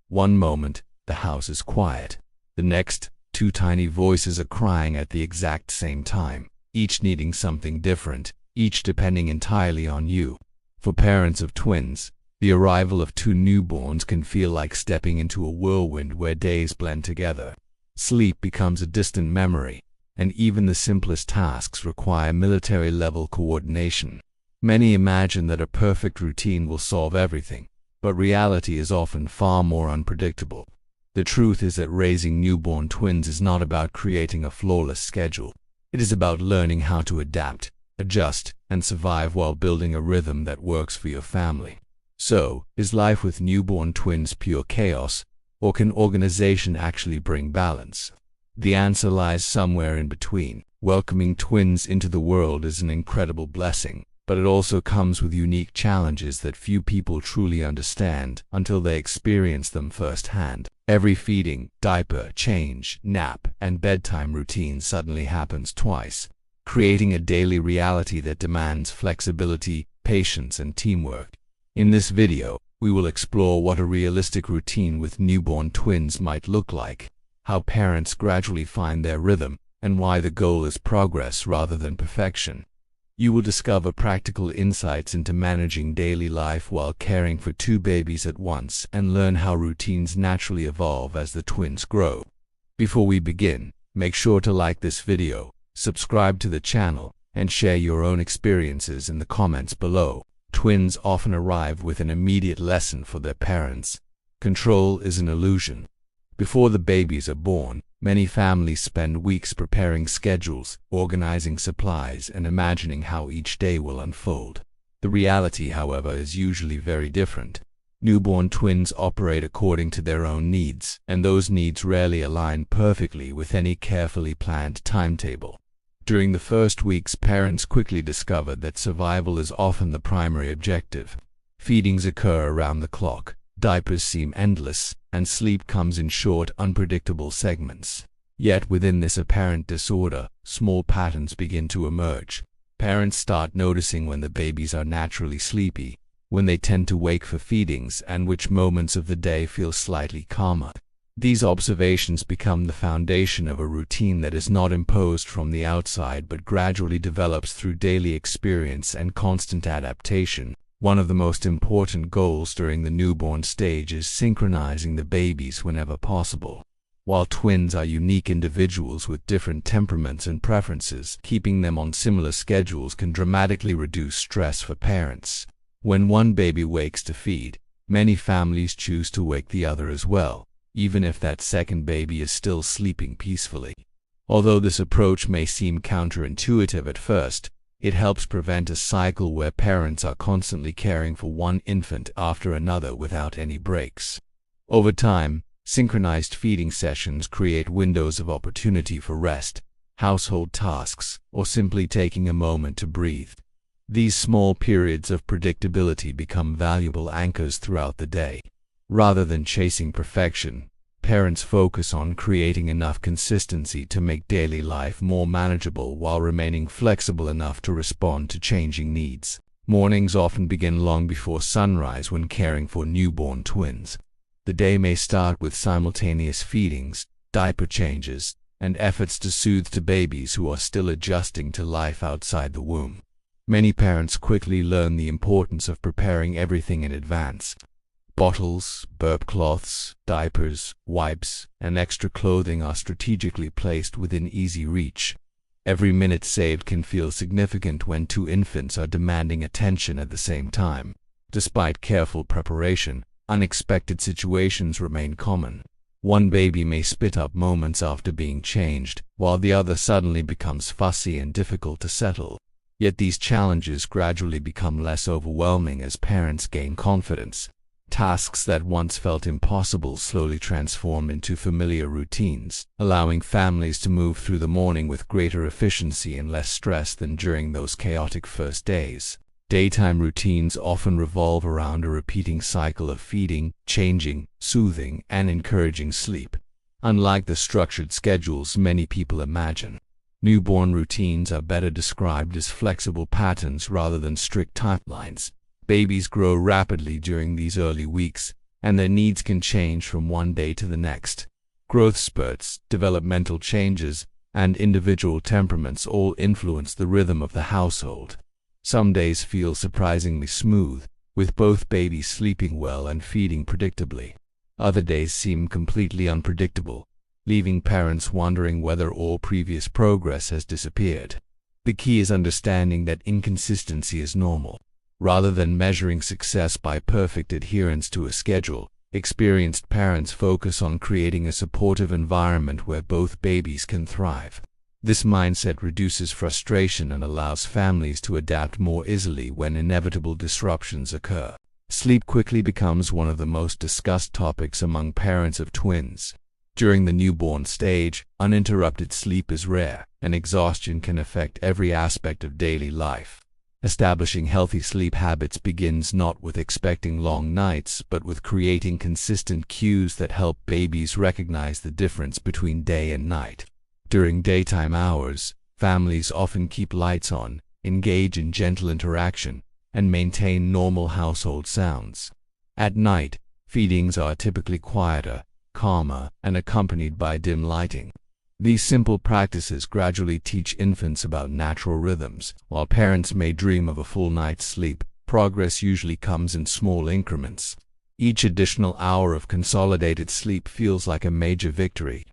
One moment, the house is quiet. The next, two tiny voices are crying at the exact same time, each needing something different, each depending entirely on you. For parents of twins, the arrival of two newborns can feel like stepping into a whirlwind where days blend together. Sleep becomes a distant memory, and even the simplest tasks require military-level coordination. Many imagine that a perfect routine will solve everything, but reality is often far more unpredictable. The truth is that raising newborn twins is not about creating a flawless schedule. It is about learning how to adapt, adjust, and survive while building a rhythm that works for your family. So, is life with newborn twins pure chaos, or can organization actually bring balance? The answer lies somewhere in between. Welcoming twins into the world is an incredible blessing, but it also comes with unique challenges that few people truly understand until they experience them firsthand. Every feeding, diaper change, nap, and bedtime routine suddenly happens twice, creating a daily reality that demands flexibility, patience, and teamwork. In this video, we will explore what a realistic routine with newborn twins might look like, how parents gradually find their rhythm, and why the goal is progress rather than perfection. You will discover practical insights into managing daily life while caring for two babies at once and learn how routines naturally evolve as the twins grow. Before we begin, make sure to like this video, subscribe to the channel, and share your own experiences in the comments below. Twins often arrive with an immediate lesson for their parents. Control is an illusion. Before the babies are born, many families spend weeks preparing schedules, organizing supplies, and imagining how each day will unfold. The reality, however, is usually very different. Newborn twins operate according to their own needs, and those needs rarely align perfectly with any carefully planned timetable. During the first weeks, parents quickly discovered that survival is often the primary objective. Feedings occur around the clock, diapers seem endless, and sleep comes in short, unpredictable segments. Yet within this apparent disorder, small patterns begin to emerge. Parents start noticing when the babies are naturally sleepy, when they tend to wake for feedings, and which moments of the day feel slightly calmer. These observations become the foundation of a routine that is not imposed from the outside but gradually develops through daily experience and constant adaptation. One of the most important goals during the newborn stage is synchronizing the babies whenever possible. While twins are unique individuals with different temperaments and preferences, keeping them on similar schedules can dramatically reduce stress for parents. When one baby wakes to feed, many families choose to wake the other as well, even if that second baby is still sleeping peacefully. Although this approach may seem counterintuitive at first, it helps prevent a cycle where parents are constantly caring for one infant after another without any breaks. Over time, synchronized feeding sessions create windows of opportunity for rest, household tasks, or simply taking a moment to breathe. These small periods of predictability become valuable anchors throughout the day. Rather than chasing perfection, parents focus on creating enough consistency to make daily life more manageable while remaining flexible enough to respond to changing needs. Mornings often begin long before sunrise when caring for newborn twins. The day may start with simultaneous feedings, diaper changes, and efforts to soothe the babies who are still adjusting to life outside the womb. Many parents quickly learn the importance of preparing everything in advance. Bottles, burp cloths, diapers, wipes, and extra clothing are strategically placed within easy reach. Every minute saved can feel significant when two infants are demanding attention at the same time. Despite careful preparation, unexpected situations remain common. One baby may spit up moments after being changed, while the other suddenly becomes fussy and difficult to settle. Yet these challenges gradually become less overwhelming as parents gain confidence. Tasks that once felt impossible slowly transform into familiar routines, allowing families to move through the morning with greater efficiency and less stress than during those chaotic first days. Daytime routines often revolve around a repeating cycle of feeding, changing, soothing, and encouraging sleep. Unlike the structured schedules many people imagine, newborn routines are better described as flexible patterns rather than strict timelines. Babies grow rapidly during these early weeks, and their needs can change from one day to the next. Growth spurts, developmental changes, and individual temperaments all influence the rhythm of the household. Some days feel surprisingly smooth, with both babies sleeping well and feeding predictably. Other days seem completely unpredictable, leaving parents wondering whether all previous progress has disappeared. The key is understanding that inconsistency is normal. Rather than measuring success by perfect adherence to a schedule, experienced parents focus on creating a supportive environment where both babies can thrive. This mindset reduces frustration and allows families to adapt more easily when inevitable disruptions occur. Sleep quickly becomes one of the most discussed topics among parents of twins. During the newborn stage, uninterrupted sleep is rare, and exhaustion can affect every aspect of daily life. Establishing healthy sleep habits begins not with expecting long nights, but with creating consistent cues that help babies recognize the difference between day and night. During daytime hours, families often keep lights on, engage in gentle interaction, and maintain normal household sounds. At night, feedings are typically quieter, calmer, and accompanied by dim lighting. These simple practices gradually teach infants about natural rhythms. While parents may dream of a full night's sleep, progress usually comes in small increments. Each additional hour of consolidated sleep feels like a major victory.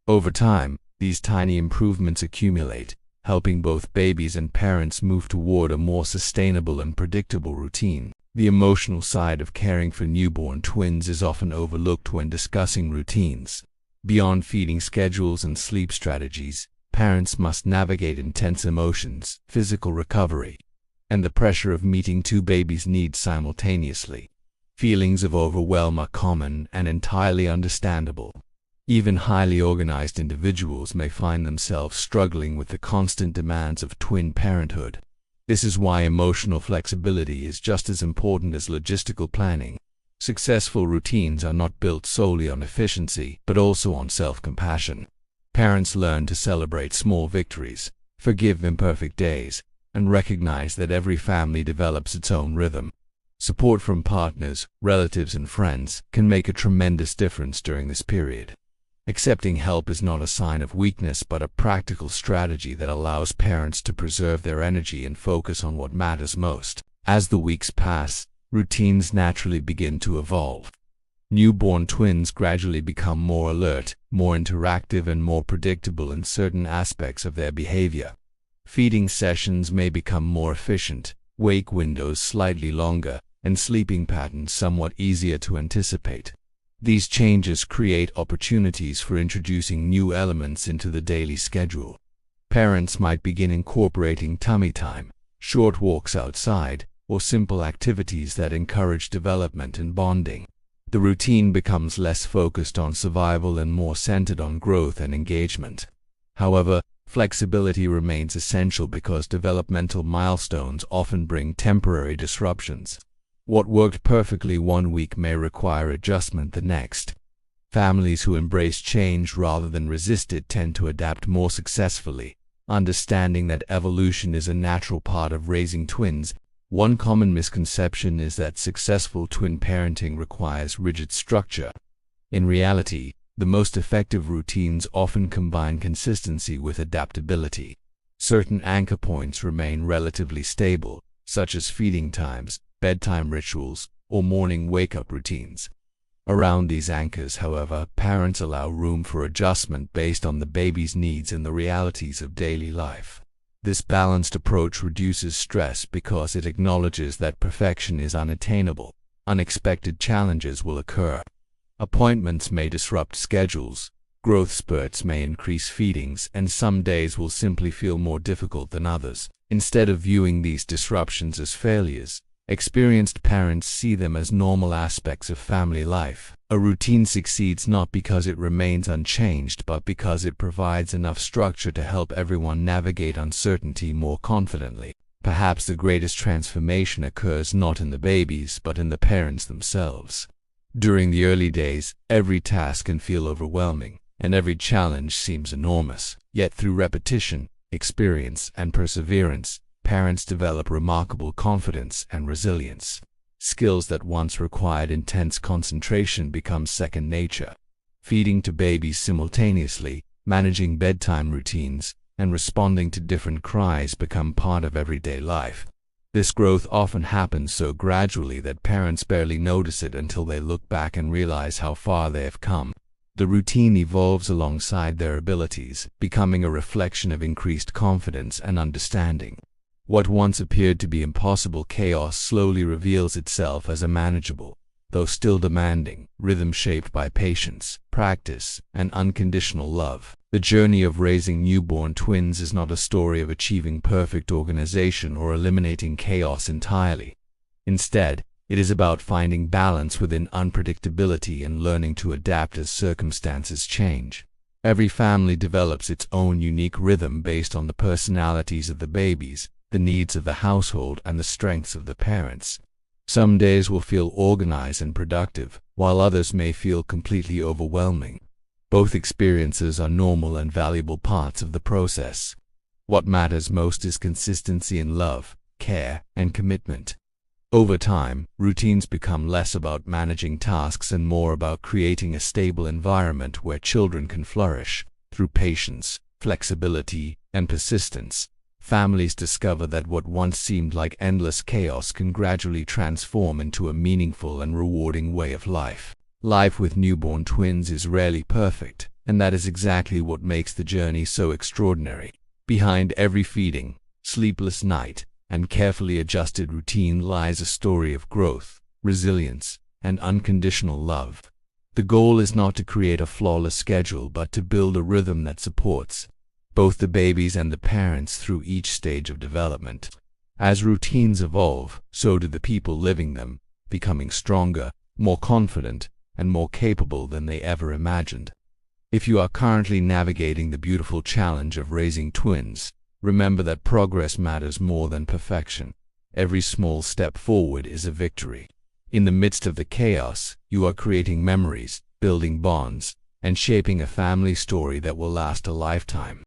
Over time, these tiny improvements accumulate, helping both babies and parents move toward a more sustainable and predictable routine. The emotional side of caring for newborn twins is often overlooked when discussing routines. Beyond feeding schedules and sleep strategies, parents must navigate intense emotions, physical recovery, and the pressure of meeting two babies' needs simultaneously. Feelings of overwhelm are common and entirely understandable. Even highly organized individuals may find themselves struggling with the constant demands of twin parenthood. This is why emotional flexibility is just as important as logistical planning. Successful routines are not built solely on efficiency, but also on self-compassion. Parents learn to celebrate small victories, forgive imperfect days, and recognize that every family develops its own rhythm. Support from partners, relatives, and friends can make a tremendous difference during this period. Accepting help is not a sign of weakness, but a practical strategy that allows parents to preserve their energy and focus on what matters most. As the weeks pass, routines naturally begin to evolve. Newborn twins gradually become more alert, more interactive, and more predictable in certain aspects of their behavior. Feeding sessions may become more efficient, wake windows slightly longer, and sleeping patterns somewhat easier to anticipate. These changes create opportunities for introducing new elements into the daily schedule. Parents might begin incorporating tummy time, short walks outside, or simple activities that encourage development and bonding. The routine becomes less focused on survival and more centered on growth and engagement. However, flexibility remains essential because developmental milestones often bring temporary disruptions. What worked perfectly one week may require adjustment the next. Families who embrace change rather than resist it tend to adapt more successfully, understanding that evolution is a natural part of raising twins. One common misconception is that successful twin parenting requires rigid structure. In reality, the most effective routines often combine consistency with adaptability. Certain anchor points remain relatively stable, such as feeding times, bedtime rituals, or morning wake-up routines. Around these anchors, however, parents allow room for adjustment based on the baby's needs and the realities of daily life. This balanced approach reduces stress because it acknowledges that perfection is unattainable. Unexpected challenges will occur. Appointments may disrupt schedules, growth spurts may increase feedings, and some days will simply feel more difficult than others. Instead of viewing these disruptions as failures, experienced parents see them as normal aspects of family life. A routine succeeds not because it remains unchanged, but because it provides enough structure to help everyone navigate uncertainty more confidently. Perhaps the greatest transformation occurs not in the babies, but in the parents themselves. During the early days, every task can feel overwhelming, and every challenge seems enormous. Yet through repetition, experience, and perseverance, parents develop remarkable confidence and resilience. Skills that once required intense concentration become second nature. Feeding to babies simultaneously, managing bedtime routines, and responding to different cries become part of everyday life. This growth often happens so gradually that parents barely notice it until they look back and realize how far they have come. The routine evolves alongside their abilities, becoming a reflection of increased confidence and understanding. What once appeared to be impossible chaos slowly reveals itself as a manageable, though still demanding, rhythm shaped by patience, practice, and unconditional love. The journey of raising newborn twins is not a story of achieving perfect organization or eliminating chaos entirely. Instead, it is about finding balance within unpredictability and learning to adapt as circumstances change. Every family develops its own unique rhythm based on the personalities of the babies, the needs of the household, and the strengths of the parents. Some days will feel organized and productive, while others may feel completely overwhelming. Both experiences are normal and valuable parts of the process. What matters most is consistency in love, care, and commitment. Over time, routines become less about managing tasks and more about creating a stable environment where children can flourish. Through patience, flexibility, and persistence, families discover that what once seemed like endless chaos can gradually transform into a meaningful and rewarding way of life. Life with newborn twins is rarely perfect, and that is exactly what makes the journey so extraordinary. Behind every feeding, sleepless night, and carefully adjusted routine lies a story of growth, resilience, and unconditional love. The goal is not to create a flawless schedule but to build a rhythm that supports both the babies and the parents through each stage of development. As routines evolve, so do the people living them, becoming stronger, more confident, and more capable than they ever imagined. If you are currently navigating the beautiful challenge of raising twins, remember that progress matters more than perfection. Every small step forward is a victory. In the midst of the chaos, you are creating memories, building bonds, and shaping a family story that will last a lifetime.